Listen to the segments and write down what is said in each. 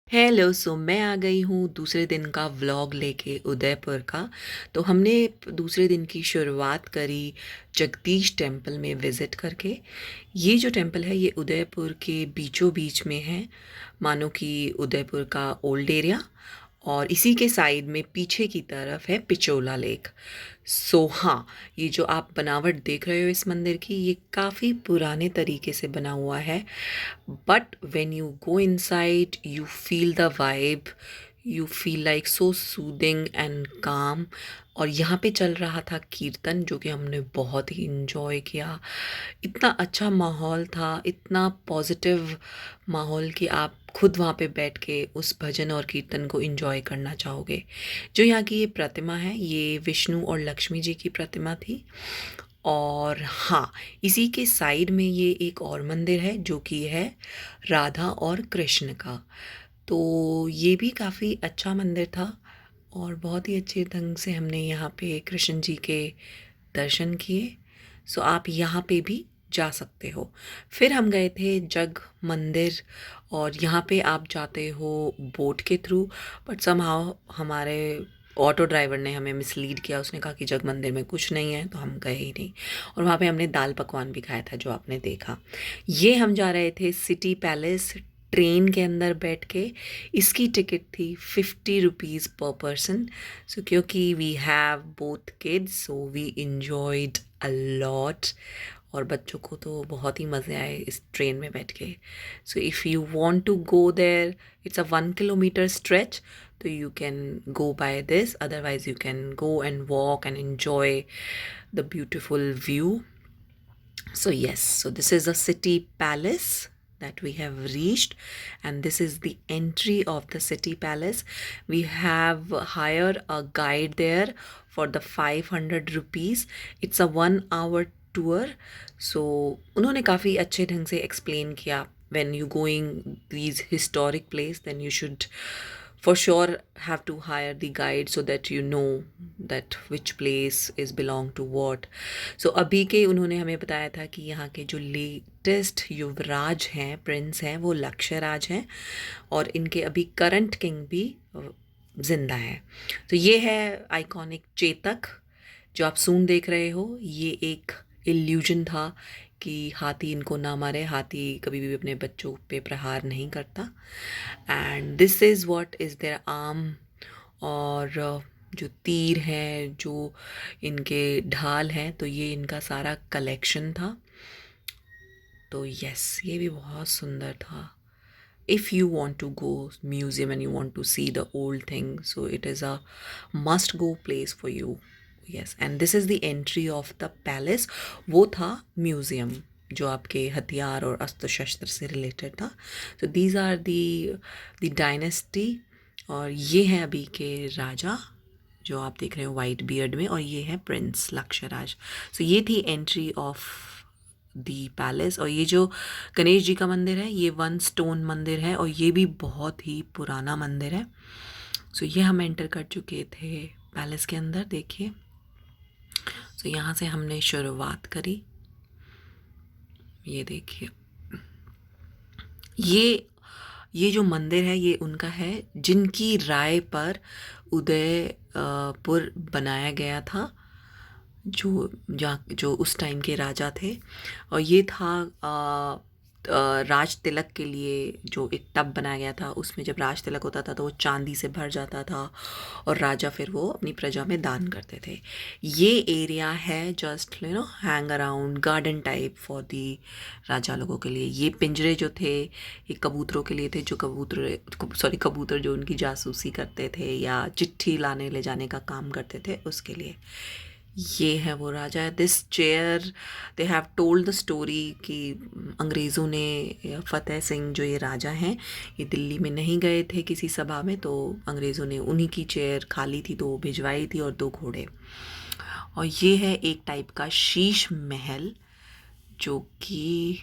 Hello. मैं आ गई हूँ दूसरे दिन का व्लॉग लेके उदयपुर का। तो हमने दूसरे दिन की शुरुआत करी जगदीश टेम्पल में विज़िट करके। ये जो टेम्पल है ये उदयपुर के बीचों बीच में है, मानो कि उदयपुर का ओल्ड एरिया, और इसी के साइड में पीछे की तरफ है पिचोला लेक। हाँ, ये जो आप बनावट देख रहे हो इस मंदिर की, ये काफ़ी पुराने तरीके से बना हुआ है। But when you go inside, you feel the vibe, you feel like so soothing and calm। और यहाँ पे चल रहा था कीर्तन, जो कि हमने बहुत ही इंजॉय किया। इतना अच्छा माहौल था, इतना पॉजिटिव माहौल कि आप खुद वहाँ पे बैठ के उस भजन और कीर्तन को इंजॉय करना चाहोगे। जो यहाँ की ये प्रतिमा है, ये विष्णु और लक्ष्मी जी की प्रतिमा थी। और हाँ, इसी के साइड में ये एक और मंदिर है जो कि है राधा और कृष्ण का। तो ये भी काफ़ी अच्छा मंदिर था और बहुत ही अच्छे ढंग से हमने यहाँ पे कृष्ण जी के दर्शन किए। आप यहाँ पे भी जा सकते हो। फिर हम गए थे जग मंदिर, और यहाँ पे आप जाते हो बोट के थ्रू, बट समहाउ हमारे ऑटो ड्राइवर ने हमें मिसलीड किया। उसने कहा कि जग मंदिर में कुछ नहीं है, तो हम गए ही नहीं। और वहाँ पे हमने दाल पकवान भी खाया था जो आपने देखा। ये हम जा रहे थे सिटी पैलेस ट्रेन के अंदर बैठ के। इसकी टिकट थी 50 रुपीज़ पर पर्सन। क्योंकि we have both kids, so we enjoyed a lot. और बच्चों को तो बहुत ही मज़े आए इस ट्रेन में बैठ के। If you want to go there, it's a 1 kilometre stretch, तो you can go by this. Otherwise you can go and walk and enjoy the beautiful view. This is a city palace that we have reached, and this is the entry of the city palace. We have hired a guide there for the 500 rupees. It's a 1 hour tour. उन्होंने काफ़ी अच्छे ढंग से explain किया, when you going these historic place, then you should for sure have to hire the guide so that you know that which place is belong to what. अभी के उन्होंने हमें बताया था कि यहाँ के जो लेटेस्ट युवराज हैं, प्रिंस हैं, वो लक्ष्य राज हैं, और इनके अभी करंट किंग भी जिंदा है। ये है आइकॉनिक चेतक जो आप सून देख रहे हो। ये एक इल्यूजन था कि हाथी इनको ना मारे, हाथी कभी भी अपने बच्चों पे प्रहार नहीं करता। And this is what is their arm. और जो तीर हैं, जो इनके ढाल हैं, तो ये इनका सारा कलेक्शन था। तो यस, ये भी बहुत सुंदर था। If you want to go museum and you want to see the old thing, so it is a must go place for you. Yes, and this is the entry of the palace. वो था museum जो आपके हथियार और अस्त्र शस्त्र से related था। These are the dynasty. और ये हैं अभी के राजा जो आप देख रहे हो वाइट बियर्ड में, और ये है प्रिंस लक्ष्यराज। ये थी एंट्री ऑफ दी पैलेस। और ये जो गणेश जी का मंदिर है, ये 1 स्टोन मंदिर है, और ये भी बहुत ही पुराना मंदिर है। ये हम एंटर कर चुके थे पैलेस के अंदर। देखिए, यहाँ से हमने शुरुआत करी। ये देखिए, ये जो मंदिर है ये उनका है, जिनकी राय पर उदयपुर बनाया गया था, जो उस टाइम के राजा थे। और ये था राज तिलक के लिए जो एक टब बनाया गया था, उसमें जब राज तिलक होता था तो वो चांदी से भर जाता था, और राजा फिर वो अपनी प्रजा में दान करते थे। ये एरिया है just hang around garden type for the राजा लोगों के लिए। ये पिंजरे जो थे ये कबूतरों के लिए थे, जो कबूतर जो उनकी जासूसी करते थे या चिट्ठी लाने ले जाने का काम करते थे, उसके लिए। ये है वो राजा। This chair, they have told the story कि अंग्रेज़ों ने फतेह सिंह जो ये राजा हैं, ये दिल्ली में नहीं गए थे किसी सभा में, तो अंग्रेज़ों ने उन्हीं की चेयर खाली थी तो भिजवाई थी, और 2 घोड़े। और ये है एक टाइप का शीश महल जो कि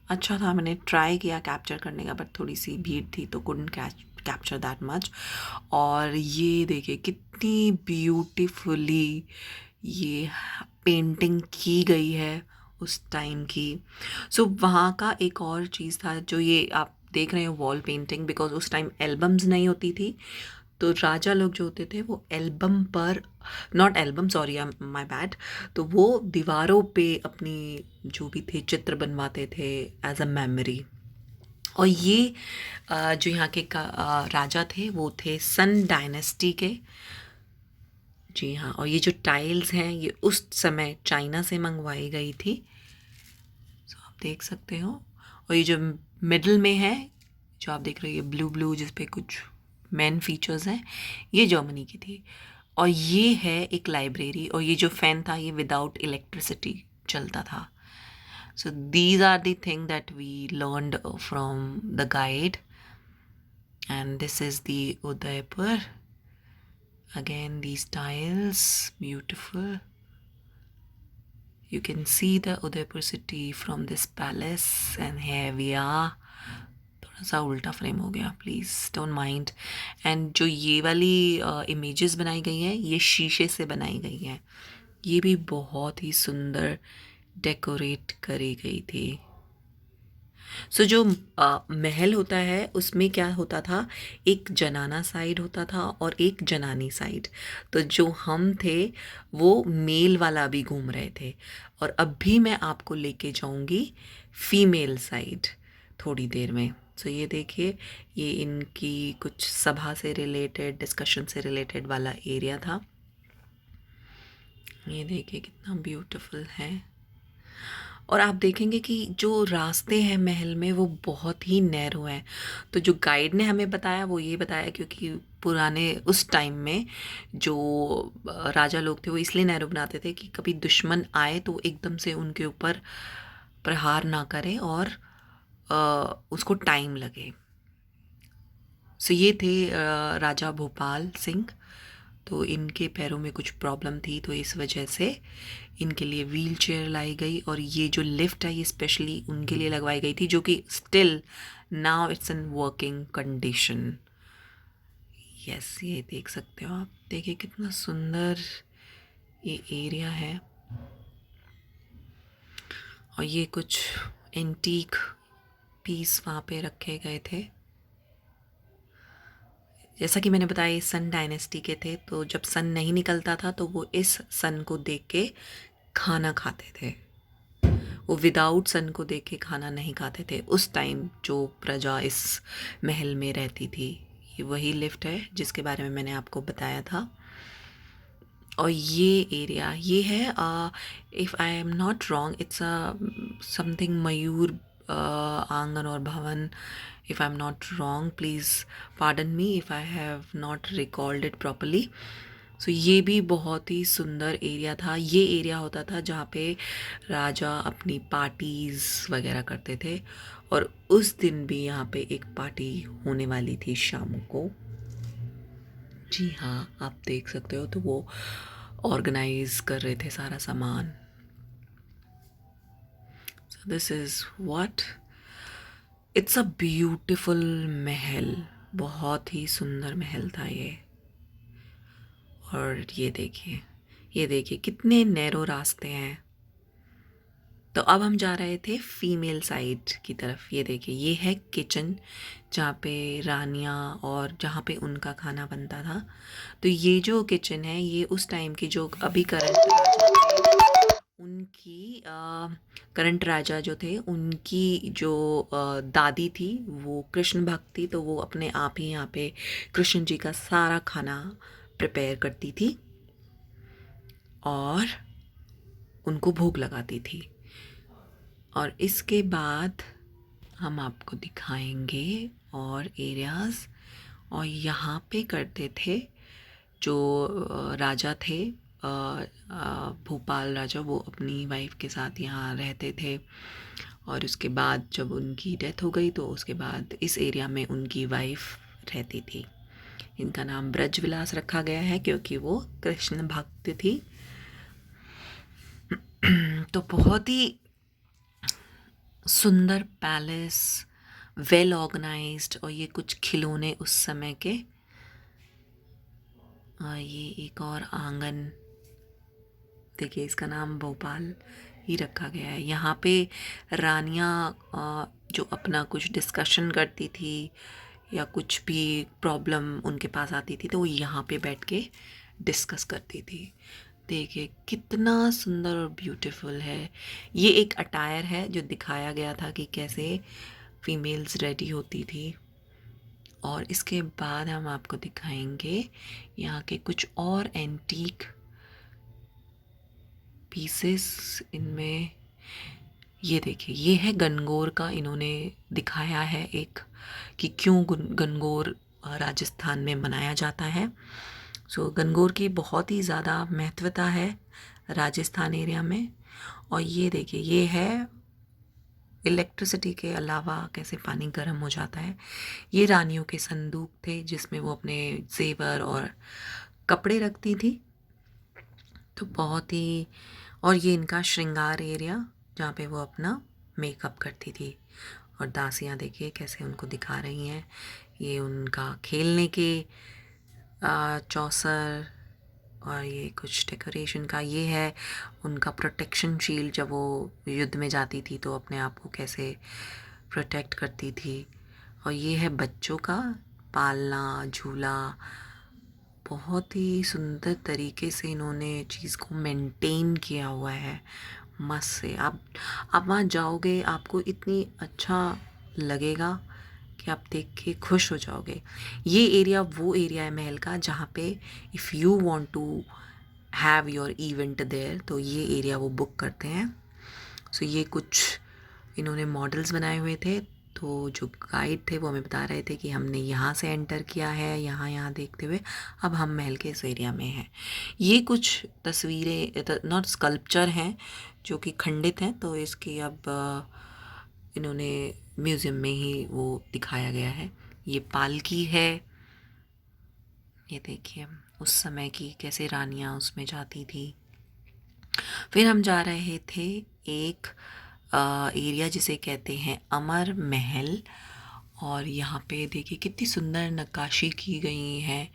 अच्छा था। मैंने ट्राई किया कैप्चर करने का, बट थोड़ी सी भीड़ थी तो कुडंट कैप्चर दैट मच। और ये देखिए कितनी ब्यूटीफुली ये पेंटिंग की गई है उस टाइम की। वहाँ का एक और चीज़ था जो ये आप देख रहे हो वॉल पेंटिंग, बिकॉज उस टाइम एल्बम्स नहीं होती थी, तो राजा लोग जो होते थे वो एल्बम पर, not album, sorry my bad, तो वो दीवारों पे अपनी जो भी थे चित्र बनवाते थे एज अ मेमोरी। और ये जो यहाँ के राजा थे वो थे सन डायनेस्टी के। जी हाँ, और ये जो टाइल्स हैं ये उस समय चाइना से मंगवाई गई थी, तो आप देख सकते हो। और ये जो मिडल में है, जो आप देख रहे हो ये ब्लू ब्लू जिस पे कुछ मेन फीचर्स हैं, ये जर्मनी की थी। और ये है एक लाइब्रेरी, और ये जो फैन था ये विदाउट इलेक्ट्रिसिटी चलता था। So these are the thing that we learned from the guide, and this is the Udaipur. Again, these tiles, beautiful. You can see the Udaipur city from this palace, and here we are. थोड़ा सा उल्टा frame हो गया, please don't mind. And जो ये वाली images बनाई गई हैं ये शीशे से बनाई गई हैं, ये भी बहुत ही सुंदर डेकोरेट करी गई थी। सो जो महल होता है उसमें क्या होता था, एक जनाना साइड होता था और एक जनानी साइड। तो जो हम थे वो मेल वाला भी घूम रहे थे, और अब भी मैं आपको लेके जाऊंगी फीमेल साइड थोड़ी देर में। सो ये देखिए, ये इनकी कुछ सभा से रिलेटेड, डिस्कशन से रिलेटेड वाला एरिया था। ये देखिए कितना ब्यूटीफुल है। और आप देखेंगे कि जो रास्ते हैं महल में वो बहुत ही नैरो हैं। तो जो गाइड ने हमें बताया वो ये बताया, क्योंकि पुराने उस टाइम में जो राजा लोग थे वो इसलिए नैरो बनाते थे कि कभी दुश्मन आए तो एकदम से उनके ऊपर प्रहार ना करे और उसको टाइम लगे। सो ये थे राजा भोपाल सिंह। तो इनके पैरों में कुछ प्रॉब्लम थी, तो इस वजह से इनके लिए व्हील चेयर लाई गई, और ये जो लिफ्ट है ये स्पेशली उनके लिए लगवाई गई थी, जो कि still now it's in working condition. Yes, ये देख सकते हो आप, देखिए कितना सुंदर ये एरिया है। और ये कुछ एंटीक पीस वहाँ पे रखे गए थे। जैसा कि मैंने बताया ये सन डायनेस्टी के थे, तो जब सन नहीं निकलता था तो वो इस सन को देख के खाना खाते थे। वो विदाउट सन को देख के खाना नहीं खाते थे उस टाइम जो प्रजा इस महल में रहती थी। ये वही लिफ्ट है जिसके बारे में मैंने आपको बताया था। और ये एरिया ये है, if I am not wrong, it's a something मयूर आंगन और भवन। If I am not wrong, please pardon me if I have not recalled it properly. So ये भी बहुत ही सुंदर एरिया था। ये एरिया होता था जहाँ पे राजा अपनी पार्टीज़ वगैरह करते थे, और उस दिन भी यहाँ पे एक पार्टी होने वाली थी शाम को। जी हाँ, आप देख सकते हो, तो वो ऑर्गेनाइज कर रहे थे सारा सामान। So this is what, it's a beautiful महल, बहुत ही सुंदर महल था ये। और ये देखिए कितने नैरो रास्ते हैं। तो अब हम जा रहे थे फीमेल साइड की तरफ। ये देखिए ये है किचन, जहाँ पे रानियाँ और जहाँ पे उनका खाना बनता था। तो ये जो किचन है ये उस टाइम की जो अभी करंट राजा थे उनकी करंट राजा जो थे उनकी जो दादी थी वो कृष्ण भक्त थी, तो वो अपने आप ही यहाँ पे कृष्ण जी का सारा खाना प्रिपेयर करती थी और उनको भोग लगाती थी। और इसके बाद हम आपको दिखाएंगे और एरियाज़। और यहाँ पे करते थे जो राजा थे, भोपाल राजा, वो अपनी वाइफ के साथ यहाँ रहते थे। और उसके बाद जब उनकी डेथ हो गई तो उसके बाद इस एरिया में उनकी वाइफ रहती थी। इनका नाम ब्रजविलास रखा गया है क्योंकि वो कृष्ण भक्त थी। तो बहुत ही सुंदर पैलेस, वेल ऑर्गेनाइज्ड, और ये कुछ खिलौने उस समय के। ये एक और आंगन, देखिए इसका नाम भोपाल ही रखा गया है। यहाँ पे रानियाँ जो अपना कुछ डिस्कशन करती थी या कुछ भी प्रॉब्लम उनके पास आती थी तो वो यहाँ पे बैठ के डिस्कस करती थी। देखिए कितना सुंदर और ब्यूटीफुल है। ये एक अटायर है जो दिखाया गया था कि कैसे फीमेल्स रेडी होती थी। और इसके बाद हम आपको दिखाएंगे यहाँ के कुछ और एंटीक पीसेस। इनमें ये देखिए, ये है गनगौर का, इन्होंने दिखाया है एक कि क्यों गनगौर राजस्थान में मनाया जाता है। सो गनगौर की बहुत ही ज़्यादा महत्वता है राजस्थान एरिया में। और ये देखिए, ये है इलेक्ट्रिसिटी के अलावा कैसे पानी गर्म हो जाता है। ये रानियों के संदूक थे जिसमें वो अपने जेवर और कपड़े रखती थी। तो बहुत ही, और ये इनका श्रृंगार एरिया जहाँ पे वो अपना मेकअप करती थी। और दासियाँ देखिए कैसे उनको दिखा रही हैं। ये उनका खेलने के चौसर, और ये कुछ डेकोरेशन का। ये है उनका प्रोटेक्शन शील्ड, जब वो युद्ध में जाती थी तो अपने आप को कैसे प्रोटेक्ट करती थी। और ये है बच्चों का पालना झूला। बहुत ही सुंदर तरीके से इन्होंने चीज़ को मेंटेन किया हुआ है, मस्त से। आप वहाँ जाओगे, आपको इतनी अच्छा लगेगा कि आप देख के खुश हो जाओगे। ये एरिया वो एरिया है महल का जहाँ पे if you want to have your event there तो ये एरिया वो बुक करते हैं। सो ये कुछ इन्होंने मॉडल्स बनाए हुए थे। तो जो गाइड थे वो हमें बता रहे थे कि हमने यहाँ से एंटर किया है, यहाँ यहाँ देखते हुए अब हम महल के इस एरिया में हैं। ये कुछ तस्वीरें नॉट स्कल्पचर हैं जो कि खंडित हैं, तो इसकी अब इन्होंने म्यूज़ियम में ही वो दिखाया गया है। ये पालकी है, ये देखिए उस समय की कैसे रानियाँ उसमें जाती थी। फिर हम जा रहे थे एक एरिया जिसे कहते हैं अमर महल। और यहाँ पे देखिए कितनी सुंदर नक्काशी की गई है।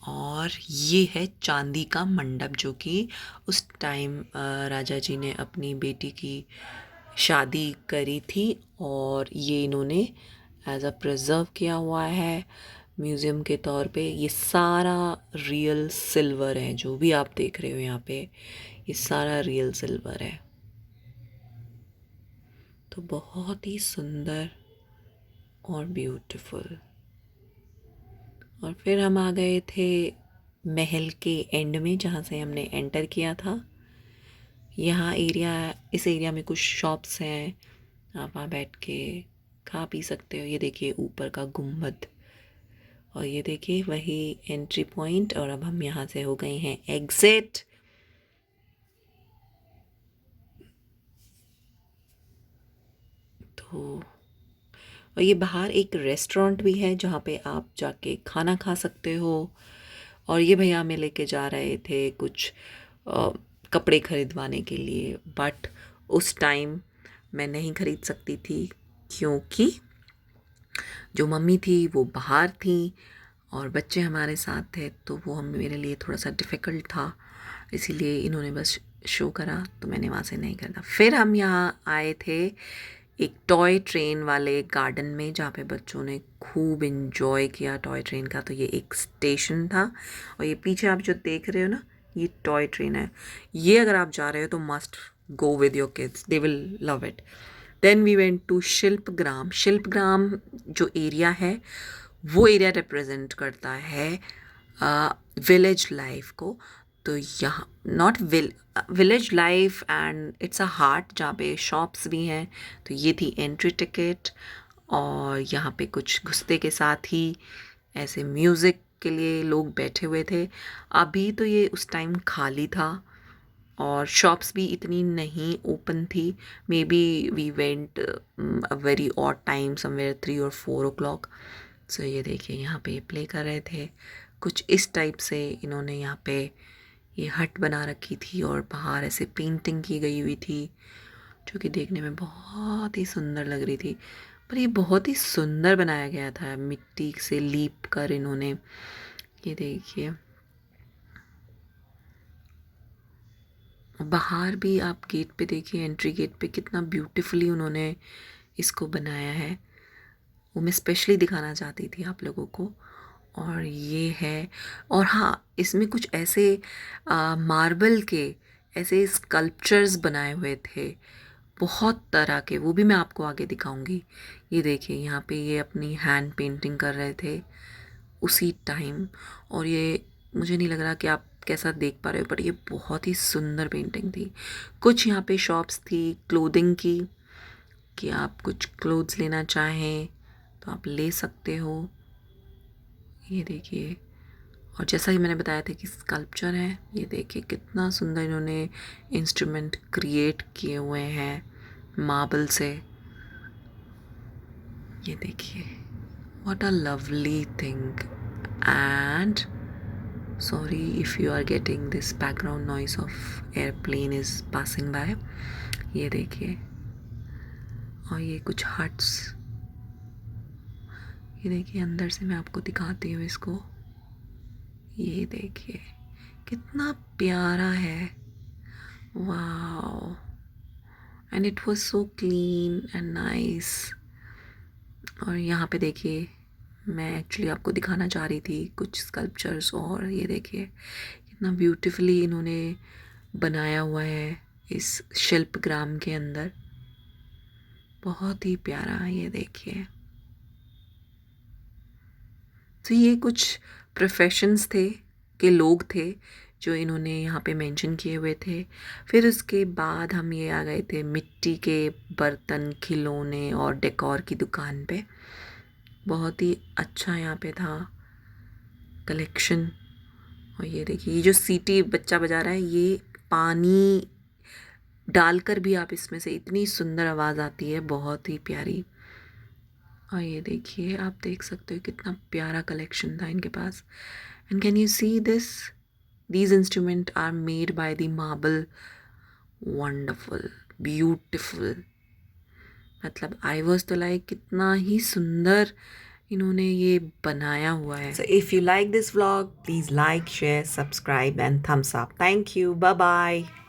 और ये है चांदी का मंडप जो कि उस टाइम राजा जी ने अपनी बेटी की शादी करी थी, और ये इन्होंने एज अ प्रिजर्व किया हुआ है म्यूज़ियम के तौर पे। ये सारा रियल सिल्वर है, जो भी आप देख रहे हो यहाँ पे ये सारा रियल सिल्वर है। तो बहुत ही सुंदर और ब्यूटीफुल। और फिर हम आ गए थे महल के एंड में जहाँ से हमने एंटर किया था। यहाँ एरिया, इस एरिया में कुछ शॉप्स हैं, आप वहाँ बैठ के खा पी सकते हो। ये देखिए ऊपर का गुम्बद, और ये देखिए वही एंट्री पॉइंट। और अब हम यहाँ से हो गए हैं एग्जिट। तो और ये बाहर एक रेस्टोरेंट भी है जहाँ पे आप जाके खाना खा सकते हो। और ये भैया हमें लेके जा रहे थे कुछ कपड़े खरीदवाने के लिए, बट उस टाइम मैं नहीं खरीद सकती थी क्योंकि जो मम्मी थी वो बाहर थी और बच्चे हमारे साथ थे, तो वो हम मेरे लिए थोड़ा सा डिफ़िकल्ट था। इसीलिए इन्होंने बस शो करा तो मैंने वहाँ से नहीं खरीदा। फिर हम यहाँ आए थे एक टॉय ट्रेन वाले गार्डन में जहाँ पे बच्चों ने खूब इंजॉय किया टॉय ट्रेन का। तो ये एक स्टेशन था, और ये पीछे आप जो देख रहे हो ना, ये टॉय ट्रेन है। ये अगर आप जा रहे हो तो must go with your kids, they will love it. Then we went to Shilpgram. Shilpgram जो एरिया है वो एरिया रिप्रेजेंट करता है विलेज लाइफ को। तो यहाँ not village life and it's a heart जहाँ पे शॉप्स भी हैं। तो ये थी एंट्री टिकट, और यहाँ पे कुछ घुसते के साथ ही ऐसे म्यूज़िक के लिए लोग बैठे हुए थे। अभी तो ये उस टाइम खाली था और शॉप्स भी इतनी नहीं ओपन थी। Maybe we went a very odd time, somewhere 3 or 4 o'clock। So ये देखिए यहाँ पे प्ले कर रहे थे कुछ इस टाइप से। इन्होंने यहाँ पे ये हट बना रखी थी और बाहर ऐसे पेंटिंग की गई हुई थी जो कि देखने में बहुत ही सुंदर लग रही थी। पर ये बहुत ही सुंदर बनाया गया था, मिट्टी से लीप कर इन्होंने। ये देखिए, बाहर भी आप गेट पे देखिए, एंट्री गेट पे कितना ब्यूटीफुली उन्होंने इसको बनाया है। वो मैं स्पेशली दिखाना चाहती थी आप लोगों को। और ये है, और हाँ, इसमें कुछ ऐसे मार्बल के ऐसे स्कल्पचर्स बनाए हुए थे बहुत तरह के, वो भी मैं आपको आगे दिखाऊंगी। ये देखिए, यहाँ पे ये अपनी हैंड पेंटिंग कर रहे थे उसी टाइम। और ये मुझे नहीं लग रहा कि आप कैसा देख पा रहे हो, पर ये बहुत ही सुंदर पेंटिंग थी। कुछ यहाँ पे शॉप्स थी क्लोथिंग की, कि आप कुछ क्लोथ्स लेना चाहें तो आप ले सकते हो। ये देखिए, और जैसा कि मैंने बताया था कि स्कल्पचर है, ये देखिए कितना सुंदर इन्होंने इंस्ट्रूमेंट क्रिएट किए हुए हैं मार्बल से। ये देखिए, what a lovely thing. And sorry if you are getting this background noise of airplane is passing by. ये देखिए, और ये कुछ हट्स, ये देखिए अंदर से मैं आपको दिखाती हूँ इसको। ये देखिए कितना प्यारा है, wow. And it was so clean and nice. और यहाँ पे देखिए, मैं एक्चुअली आपको दिखाना चाह रही थी कुछ स्कल्पचर्स, और ये देखिए कितना ब्यूटीफुली इन्होंने बनाया हुआ है इस शिल्पग्राम के अंदर। बहुत ही प्यारा, ये देखिए। तो ये कुछ प्रोफेशंस थे के लोग थे जो इन्होंने यहाँ पे मेंशन किए हुए थे। फिर उसके बाद हम ये आ गए थे मिट्टी के बर्तन, खिलौने और डेकोर की दुकान पे। बहुत ही अच्छा यहाँ पे था कलेक्शन। और ये देखिए, ये जो सीटी बच्चा बजा रहा है, ये पानी डालकर भी आप इसमें से इतनी सुंदर आवाज़ आती है, बहुत ही प्यारी। और ये देखिए, आप देख सकते हो कितना प्यारा कलेक्शन था इनके पास। And can you see this, these instruments are made by the marble. Wonderful, beautiful. मतलब आई वॉज तो लाइक कितना ही सुंदर इन्होंने ये बनाया हुआ है। So if you like this vlog, please like, share, subscribe and thumbs up. Thank you. Bye bye.